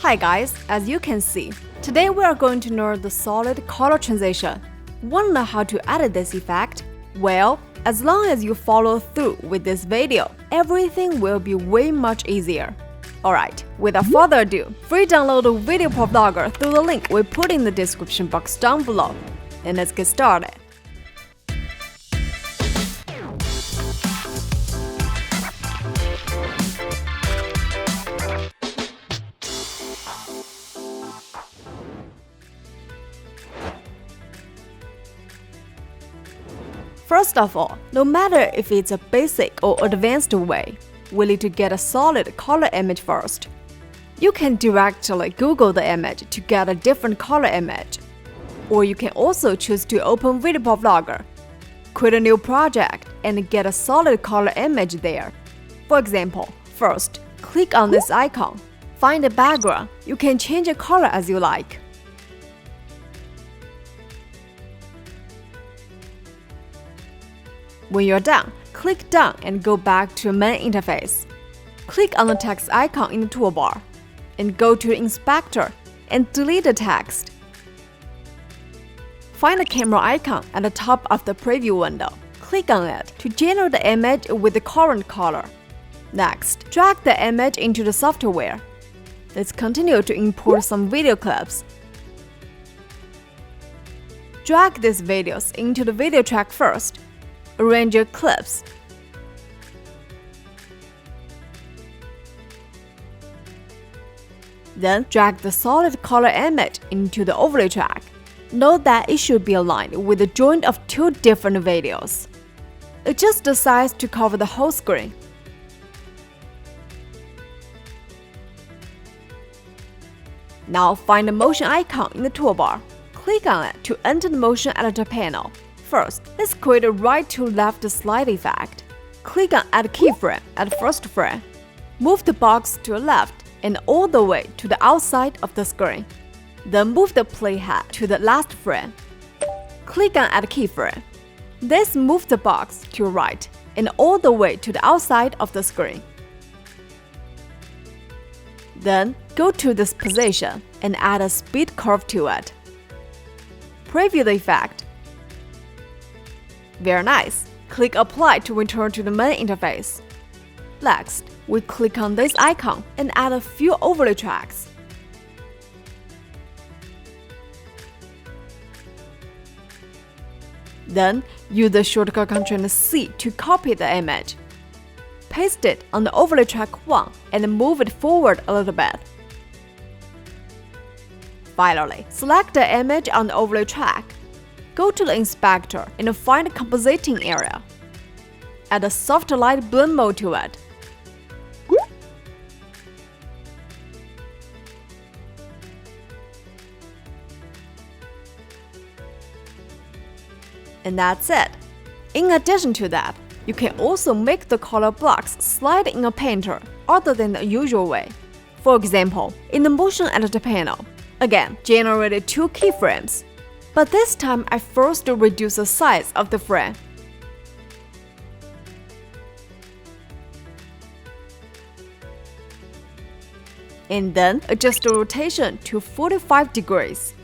Hi guys, as you can see, today we are going to learn the solid color transition. Want to know how to edit this effect? Well, as long as you follow through with this video, everything will be way much easier. Alright, without further ado, free download the VideoProc Vlogger through the link we put in the description box down below. And let's get started. First of all, no matter if it's a basic or advanced way, we need to get a solid color image first. You can directly Google the image to get a different color image. Or you can also choose to open VideoProc Vlogger, create a new project, and get a solid color image there. For example, first, click on this icon, find a background. You can change the color as you like. When you're done, click Done and go back to the main interface. Click on the text icon in the toolbar, and go to the inspector and delete the text. Find the camera icon at the top of the preview window. Click on it to generate the image with the current color. Next, drag the image into the software. Let's continue to import some video clips. Drag these videos into the video track first. Arrange your clips. Then drag the solid color image into the overlay track. Note that it should be aligned with the joint of two different videos. Adjust the size to cover the whole screen. Now find the motion icon in the toolbar. Click on it to enter the motion editor panel. First, let's create a right to left slide effect. Click on Add Keyframe at the first frame. Move the box to the left and all the way to the outside of the screen. Then move the playhead to the last frame. Click on Add Keyframe. This moves the box to the right and all the way to the outside of the screen. Then go to this position and add a speed curve to it. Preview the effect. Very nice. Click Apply to return to the main interface. Next, we click on this icon and add a few overlay tracks. Then, use the shortcut Ctrl+C to copy the image. Paste it on the overlay track 1 and move it forward a little bit. Finally, select the image on the overlay track. Go to the inspector and find the compositing area. Add a soft light blend mode to it. And that's it. In addition to that, you can also make the color blocks slide in a painter other than the usual way. For example, in the motion editor panel, again, generated two keyframes. But this time, I first reduce the size of the frame. And then adjust the rotation to 45 degrees.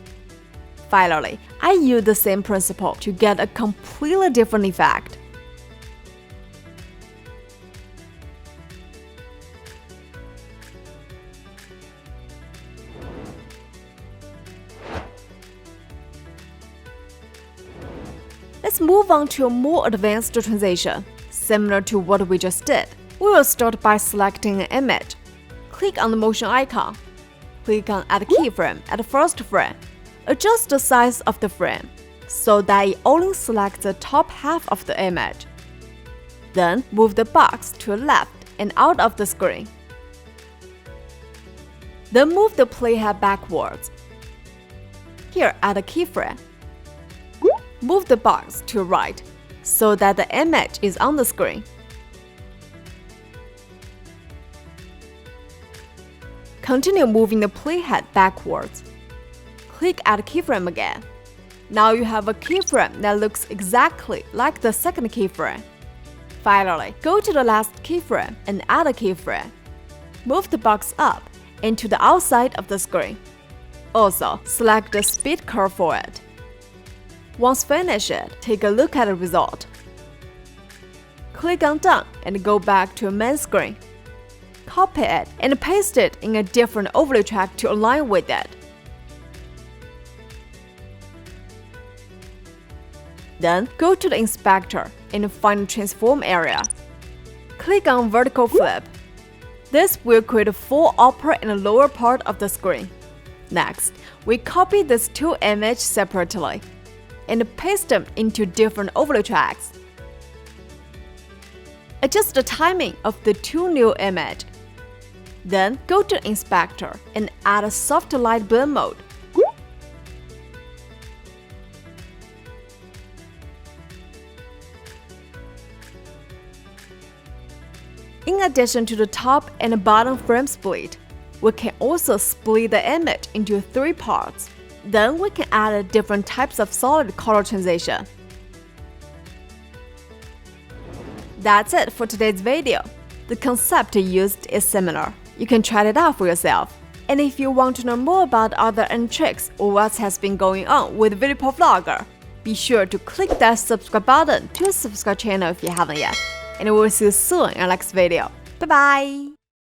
Finally, I use the same principle to get a completely different effect. Let's move on to a more advanced transition. Similar to what we just did, we will start by selecting an image. Click on the motion icon. Click on Add Keyframe at the first frame. Adjust the size of the frame so that it only selects the top half of the image. Then move the box to the left and out of the screen. Then move the playhead backwards. Here, add a keyframe. Move the box to the right so that the image is on the screen. Continue moving the playhead backwards. Click Add Keyframe again. Now you have a keyframe that looks exactly like the second keyframe. Finally, go to the last keyframe and add a keyframe. Move the box up into the outside of the screen. Also, select the speed curve for it. Once finished, take a look at the result. Click on Done and go back to your main screen. Copy it and paste it in a different overlay track to align with it. Then, go to the inspector and find the transform area. Click on vertical flip. This will create a full upper and lower part of the screen. Next, we copy these two images separately and paste them into different overlay tracks. Adjust the timing of the two new images. Then go to the inspector and add a soft light blend mode. In addition to the top and bottom frame split, we can also split the image into 3 parts. Then we can add different types of solid color transition. That's it for today's video. The concept used is similar. You can try it out for yourself. And if you want to know more about other tricks or what has been going on with VideoProc Vlogger, be sure to click that subscribe button to the subscribe channel if you haven't yet. And we'll see you soon in our next video. Bye bye!